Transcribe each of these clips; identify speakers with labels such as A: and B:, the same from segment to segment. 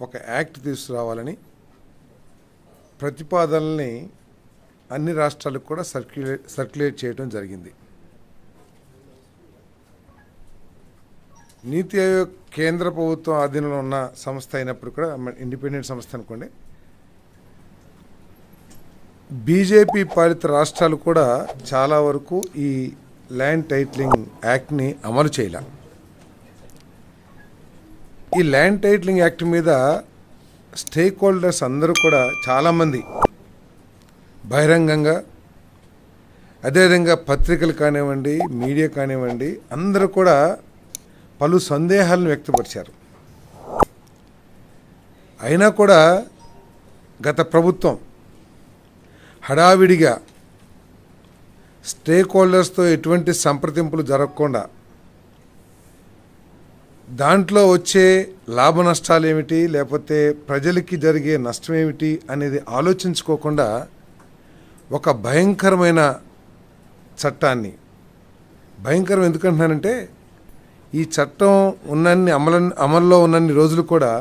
A: ఒక యాక్ట్ తీసుకురావాలని ప్రతిపాదనల్ని అన్ని రాష్ట్రాలకు కూడా సర్క్యులేట్ చేయడం జరిగింది. నీతి ఆయోగ్ కేంద్ర ప్రభుత్వం ఆధీనంలో ఉన్న సంస్థ అయినప్పుడు కూడా ఇండిపెండెంట్ సంస్థ అనుకోండి. బీజేపీ పాలిత రాష్ట్రాలు కూడా చాలా వరకు ఈ ల్యాండ్ టైటిలింగ్ యాక్ట్ని అమలు చేయలే. ఈ ల్యాండ్ టైటిలింగ్ యాక్ట్ మీద స్టేక్ హోల్డర్స్ అందరూ కూడా చాలామంది బహిరంగంగా, అదేవిధంగా పత్రికలు కానివ్వండి, మీడియా కానివ్వండి, అందరూ కూడా పలు సందేహాలను వ్యక్తపరిచారు. అయినా కూడా గత ప్రభుత్వం హడావిడిగా స్టేక్ హోల్డర్స్తో ఎటువంటి సంప్రదింపులు జరగకుండా దాంట్లో వచ్చే లాభ నష్టాలు ఏమిటి, లేకపోతే ప్రజలకి జరిగే నష్టం ఏమిటి అనేది ఆలోచించుకోకుండా ఒక భయంకరమైన చట్టాన్ని, భయంకరం ఎందుకంటున్నానంటే ఈ చట్టం ఉన్నన్ని అమల్లో ఉన్నన్ని రోజులు కూడా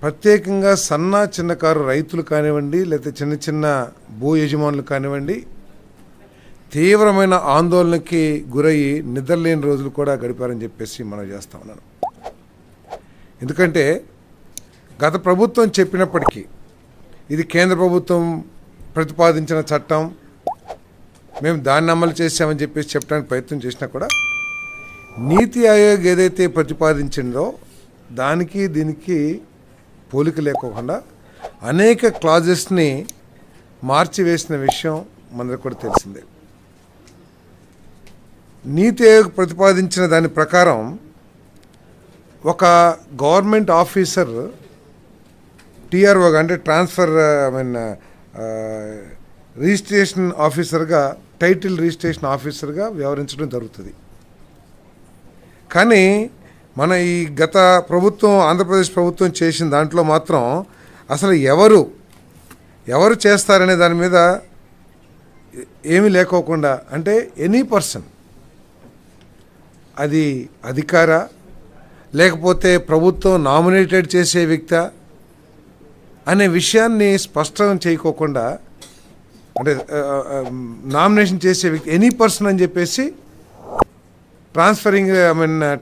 A: ప్రత్యేకంగా చిన్నకారు రైతులు కానివ్వండి, లేకపోతే చిన్న చిన్న భూ యజమానులు కానివ్వండి, తీవ్రమైన ఆందోళనకి గురయ్యి నిద్రలేని రోజులు కూడా గడిపారని చెప్పేసి మనం చేస్తా ఉన్నాను. ఎందుకంటే గత ప్రభుత్వం చెప్పినప్పటికీ ఇది కేంద్ర ప్రభుత్వం ప్రతిపాదించిన చట్టం, మేము దాన్ని అమలు చేసామని చెప్పేసి చెప్పడానికి ప్రయత్నం చేసినా కూడా నీతి ఆయోగ్ ఏదైతే ప్రతిపాదించిందో దానికి దీనికి పోలిక లేకోకుండా అనేక క్లాజెస్ని మార్చివేసిన విషయం మనకు కూడా తెలిసిందే. నీతి ఆయోగ్ ప్రతిపాదించిన దాని ప్రకారం ఒక గవర్నమెంట్ ఆఫీసర్ టీఆర్ఓగా, అంటే ట్రాన్స్ఫర్ రిజిస్ట్రేషన్ ఆఫీసర్గా, టైటిల్ రిజిస్ట్రేషన్ ఆఫీసర్గా వ్యవహరించడం జరుగుతుంది. కానీ మన ఈ గత ప్రభుత్వం, ఆంధ్రప్రదేశ్ ప్రభుత్వం చేసిన దాంట్లో మాత్రం అసలు ఎవరు చేస్తారనే దాని మీద ఏమీ లేకోకుండా, అంటే ఎనీ పర్సన్, అది అధికార లేకపోతే ప్రభుత్వం నామినేటెడ్ చేసే వ్యక్తి అనే విషయాన్ని స్పష్టం చేయకోకుండా, అంటే నామినేషన్ చేసే వ్యక్తి ఎనీ పర్సన్ అని చెప్పేసి ట్రాన్స్ఫరింగ్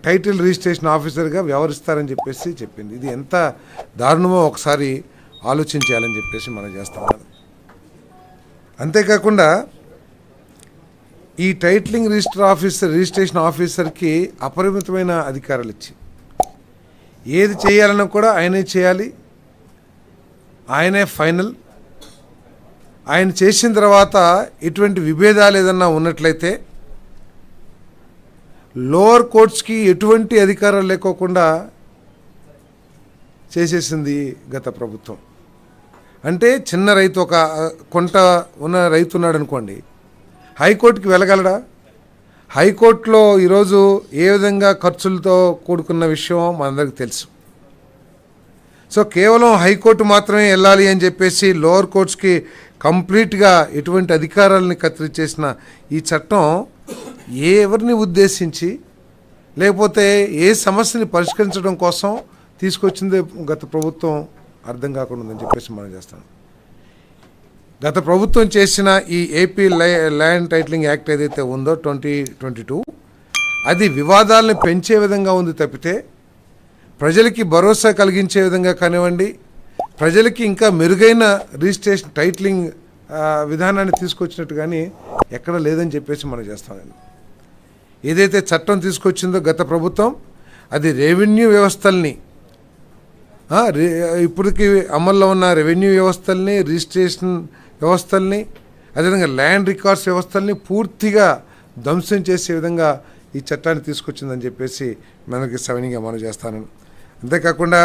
A: టైటిల్ రిజిస్ట్రేషన్ ఆఫీసర్గా వ్యవహరిస్తారని చెప్పేసి చెప్పింది. ఇది ఎంత దారుణమో ఒకసారి ఆలోచించాలని చెప్పేసి మనం చేస్తాం. అంతేకాకుండా ఈ టైటిలింగ్ రిజిస్ట్రేషన్ ఆఫీసర్కి అపరిమితమైన అధికారాలు ఇచ్చి ఏది చేయాలన్నా కూడా ఆయనే చేయాలి, ఆయనే ఫైనల్. ఆయన చేసిన తర్వాత ఎటువంటి విభేదాలు ఏదన్నా ఉన్నట్లయితే లోవర్ కోర్ట్స్కి ఎటువంటి అధికారాలు లేకోకుండా చేసేసింది గత ప్రభుత్వం. అంటే చిన్న రైతు, ఒక కొంట ఉన్న రైతు ఉన్నాడు అనుకోండి, హైకోర్టుకి వెళ్ళగలడా? హైకోర్టులో ఈరోజు ఏ విధంగా ఖర్చులతో కూడుకున్న విషయం మనందరికీ తెలుసు. సో కేవలం హైకోర్టు మాత్రమే వెళ్ళాలి అని చెప్పేసి లోవర్ కోర్ట్స్కి కంప్లీట్గా ఎటువంటి అధికారాలని కత్తిరించేసిన ఈ చట్టం ఎవరిని ఉద్దేశించి, లేకపోతే ఏ సమస్యని పరిష్కరించడం కోసం తీసుకొచ్చిందే గత ప్రభుత్వం అర్థం కాకుండా ఉందని చెప్పేసి మనం చేస్తాం. గత ప్రభుత్వం చేసిన ఈ ఏపీ ల్యాండ్ టైటిలింగ్ యాక్ట్ ఏదైతే ఉందో 2022, అది వివాదాలను పెంచే విధంగా ఉంది తప్పితే ప్రజలకి భరోసా కలిగించే విధంగా కానివ్వండి, ప్రజలకి ఇంకా మెరుగైన రిజిస్ట్రేషన్ టైటిలింగ్ విధానాన్ని తీసుకొచ్చినట్టు కానీ ఎక్కడ లేదని చెప్పేసి మనం చేస్తామండి. ఏదైతే చట్టం తీసుకొచ్చిందో గత ప్రభుత్వం, అది రెవెన్యూ వ్యవస్థల్ని, ఇప్పటికీ అమల్లో ఉన్న రెవెన్యూ వ్యవస్థల్ని, రిజిస్ట్రేషన్ వ్యవస్థల్ని, అదేవిధంగా ల్యాండ్ రికార్డ్స్ వ్యవస్థల్ని పూర్తిగా ధ్వంసం చేసే విధంగా ఈ చట్టాన్ని తీసుకొచ్చిందని చెప్పేసి మనకి సవినీయంగా మనం చేస్తాను. అంతేకాకుండా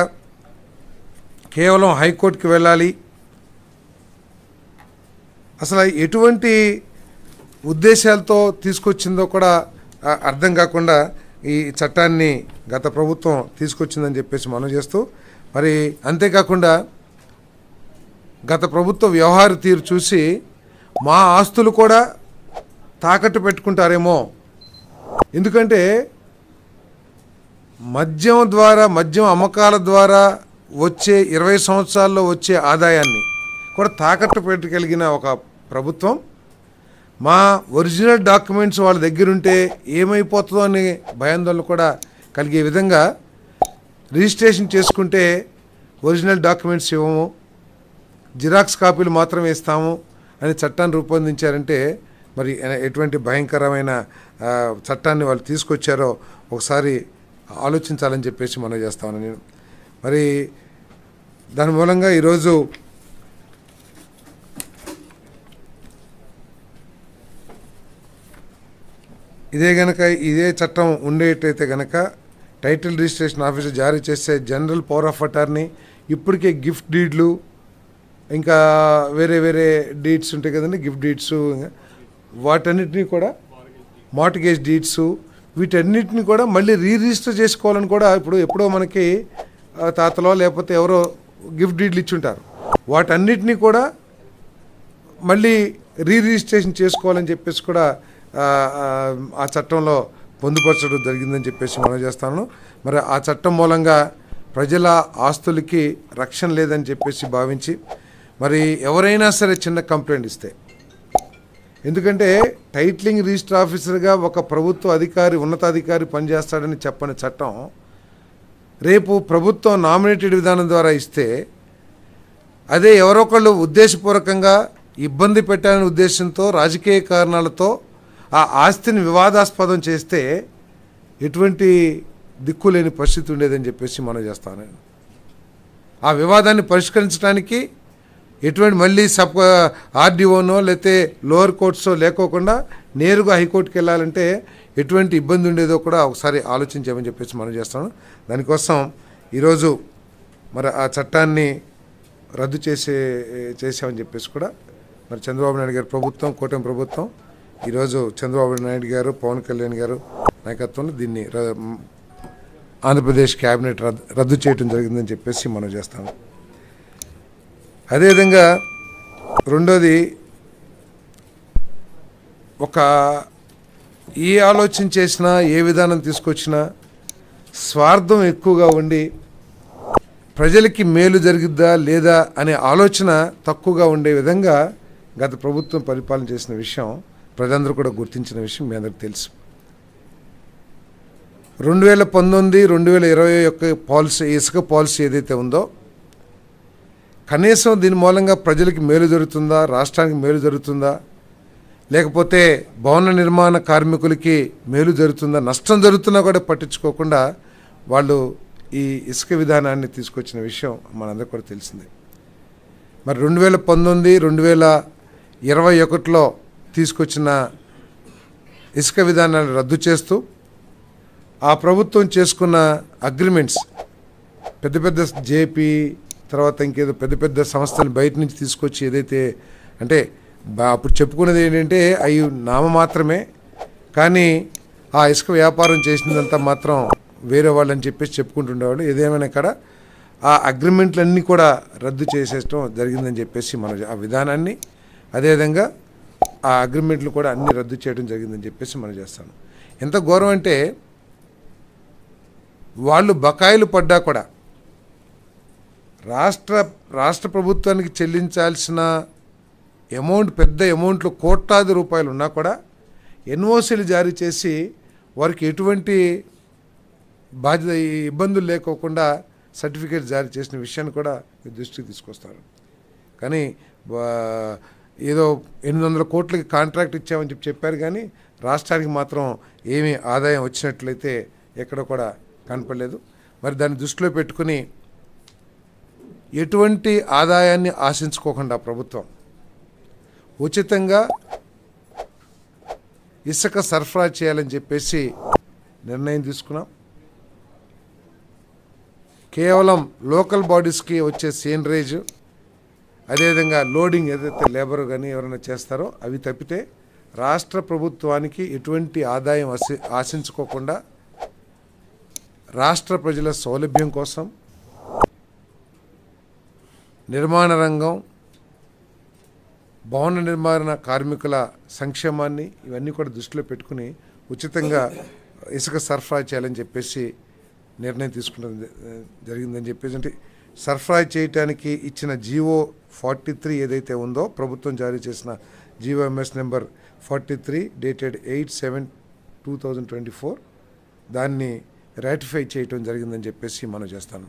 A: కేవలం హైకోర్టుకి వెళ్ళాలి, అసలు ఎటువంటి ఉద్దేశాలతో తీసుకొచ్చిందో కూడా అర్థం కాకుండా ఈ చట్టాన్ని గత ప్రభుత్వం తీసుకొచ్చిందని చెప్పేసి మనం చేస్తూ, మరి అంతేకాకుండా గత ప్రభుత్వ వ్యవహార తీరు చూసి మా ఆస్తులు కూడా తాకట్టు పెట్టుకుంటారేమో, ఎందుకంటే మద్యం అమ్మకాల ద్వారా వచ్చే 20 సంవత్సరాల్లో వచ్చే ఆదాయాన్ని కూడా తాకట్టు పెట్టగలిగిన ఒక ప్రభుత్వం మా ఒరిజినల్ డాక్యుమెంట్స్ వాళ్ళ దగ్గర ఉంటే ఏమైపోతుందో అని భయాందోళన కూడా కలిగే విధంగా రిజిస్ట్రేషన్ చేసుకుంటే ఒరిజినల్ డాక్యుమెంట్స్ ఇవ్వము, జిరాక్స్ కాపీలు మాత్రమే ఇస్తాము అని చట్టాన్ని రూపొందించారంటే మరి ఎటువంటి భయంకరమైన చట్టాన్ని వాళ్ళు తీసుకొచ్చారో ఒకసారి ఆలోచించాలని చెప్పేసి మనం చేస్తాను నేను. మరి దాని మూలంగా ఈరోజు ఇదే చట్టం ఉండేటైతే గనక టైటిల్ రిజిస్ట్రేషన్ ఆఫీసర్ జారీ చేసే జనరల్ పవర్ ఆఫ్ అటార్నీ ఇప్పటికే గిఫ్ట్ డీడ్లు ఇంకా వేరే వేరే డీడ్స్ ఉంటాయి కదండి, గిఫ్ట్ డీడ్స్, వాటన్నిటినీ కూడా మార్టిగేజ్ డీడ్స్, వీటన్నిటిని కూడా మళ్ళీ రిజిస్టర్ చేసుకోవాలని కూడా ఇప్పుడు ఎప్పుడో మనకి తాతలో లేకపోతే ఎవరో గిఫ్ట్ డీడ్లు ఇచ్చుంటారు, వాటన్నిటినీ కూడా మళ్ళీ రిజిస్ట్రేషన్ చేసుకోవాలని చెప్పేసి కూడా ఆ చట్టంలో పొందుపరచడం జరిగిందని చెప్పేసి మనం చేస్తాను. మరి ఆ చట్టం మూలంగా ప్రజల ఆస్తులకి రక్షణ లేదని చెప్పేసి భావించి మరి ఎవరైనా సరే చిన్న కంప్లైంట్ ఇస్తే, ఎందుకంటే టైటిలింగ్ రిజిస్టర్ ఆఫీసర్గా ఒక ప్రభుత్వ అధికారి ఉన్నతాధికారి పనిచేస్తాడని చెప్పని చట్టం రేపు ప్రభుత్వం నామినేటెడ్ విధానం ద్వారా ఇస్తే అదే ఎవరొకళ్ళు ఉద్దేశపూర్వకంగా ఇబ్బంది పెట్టాలనే ఉద్దేశంతో రాజకీయ కారణాలతో ఆ ఆస్తిని వివాదాస్పదం చేస్తే ఎటువంటి దిక్కులేని పరిస్థితి ఉండేదని చెప్పేసి మనం చేస్తాను. ఆ వివాదాన్ని పరిష్కరించడానికి ఎటువంటి మళ్ళీ ఆర్డీఓనో లేకపోతే లోవర్ కోర్ట్సో లేకోకుండా నేరుగా హైకోర్టుకి వెళ్ళాలంటే ఎటువంటి ఇబ్బంది ఉండేదో కూడా ఒకసారి ఆలోచించామని చెప్పేసి మనం చేస్తాను. దానికోసం ఈరోజు మరి ఆ చట్టాన్ని రద్దు చేసామని చెప్పేసి కూడా మరి చంద్రబాబు నాయుడు గారి ప్రభుత్వం, కూటమి ప్రభుత్వం ఈరోజు చంద్రబాబు నాయుడు గారు, పవన్ కళ్యాణ్ గారు నాయకత్వంలో దీన్ని ఆంధ్రప్రదేశ్ క్యాబినెట్ రద్దు చేయడం జరిగిందని చెప్పేసి మనం చేస్తాము. అదేవిధంగా రెండోది, ఒక ఏ ఆలోచన చేసినా ఏ విధానం తీసుకొచ్చినా స్వార్థం ఎక్కువగా ఉండి ప్రజలకి మేలు జరిగిద్దా లేదా అనే ఆలోచన తక్కువగా ఉండే విధంగా గత ప్రభుత్వం పరిపాలన చేసిన విషయం ప్రజలందరూ కూడా గుర్తించిన విషయం మీ అందరికీ తెలుసు. 2019-2020 యొక్క పాలసీ, ఇసుక పాలసీ ఏదైతే ఉందో, కనీసం దీని మూలంగా ప్రజలకి మేలు జరుగుతుందా, రాష్ట్రానికి మేలు జరుగుతుందా, లేకపోతే భవన నిర్మాణ కార్మికులకి మేలు జరుగుతుందా, నష్టం జరుగుతున్నా కూడా పట్టించుకోకుండా వాళ్ళు ఈ ఇసుక విధానాన్ని తీసుకొచ్చిన విషయం మనందరికీ కూడా తెలిసిందే. మరి 2019-2021లో తీసుకొచ్చిన ఇసుక విధానాన్ని రద్దు చేస్తూ ఆ ప్రభుత్వం చేసుకున్న అగ్రిమెంట్స్, పెద్ద పెద్ద జేపీ తర్వాత ఇంకేదో పెద్ద పెద్ద సంస్థలు బయట నుంచి తీసుకొచ్చి ఏదైతే అంటే అప్పుడు చెప్పుకున్నది ఏంటంటే అవి నామ మాత్రమే, కానీ ఆ ఇసుక వ్యాపారం చేసినంత మాత్రం వేరే వాళ్ళని చెప్పేసి చెప్పుకుంటుండేవాళ్ళు. ఏదేమైనా ఇక్కడ ఆ అగ్రిమెంట్లన్నీ కూడా రద్దు చేసేయడం జరిగిందని చెప్పేసి మన ఆ విధానాన్ని, అదేవిధంగా ఆ అగ్రిమెంట్లు కూడా అన్నీ రద్దు చేయడం జరిగిందని చెప్పేసి మనం చేస్తాను. ఎంత ఘోరం అంటే వాళ్ళు బకాయిలు పడ్డా కూడా రాష్ట్ర ప్రభుత్వానికి చెల్లించాల్సిన అమౌంట్, పెద్ద అమౌంట్లు కోట్లాది రూపాయలు ఉన్నా కూడా ఎన్ఓసీలు జారీ చేసి వారికి ఎటువంటి బాధ్యత ఇబ్బందులు లేకోకుండా సర్టిఫికేట్ జారీ చేసిన విషయాన్ని కూడా మీ దృష్టికి తీసుకొస్తారు. కానీ ఏదో 800 కోట్లకి కాంట్రాక్ట్ ఇచ్చామని చెప్పారు, కానీ రాష్ట్రానికి మాత్రం ఏమీ ఆదాయం వచ్చినట్లయితే ఎక్కడ కూడా కనపడలేదు. మరి దాన్ని దృష్టిలో పెట్టుకుని ఎటువంటి ఆదాయాన్ని ఆశించుకోకుండా ప్రభుత్వం ఉచితంగా ఇసుక సరఫరా చేయాలని చెప్పేసి నిర్ణయం తీసుకున్నాం. కేవలం లోకల్ బాడీస్కి వచ్చే సీనరేజ్, అదేవిధంగా లోడింగ్ ఏదైతే లేబర్ కానీ ఎవరైనా చేస్తారో అవి తప్పితే రాష్ట్ర ప్రభుత్వానికి ఎటువంటి ఆదాయం ఆశించుకోకుండా రాష్ట్ర ప్రజల సౌలభ్యం కోసం నిర్మాణ రంగం, భవన నిర్మాణ కార్మికుల సంక్షేమాన్ని ఇవన్నీ కూడా దృష్టిలో పెట్టుకుని ఉచితంగా ఇసుక సరఫరా చేయాలని చెప్పేసి నిర్ణయం తీసుకున్నది జరిగిందని చెప్పేసి, అంటే సరఫరా చేయటానికి ఇచ్చిన జీవో 43 ఏదైతే ఉందో, ప్రభుత్వం జారీ చేసిన జీవోఎంఎస్ నెంబర్ 43 డేటెడ్ 8/7/2024 దాన్ని రాటిఫై చేయటం జరిగిందని చెప్పేసి మనం చేస్తాను.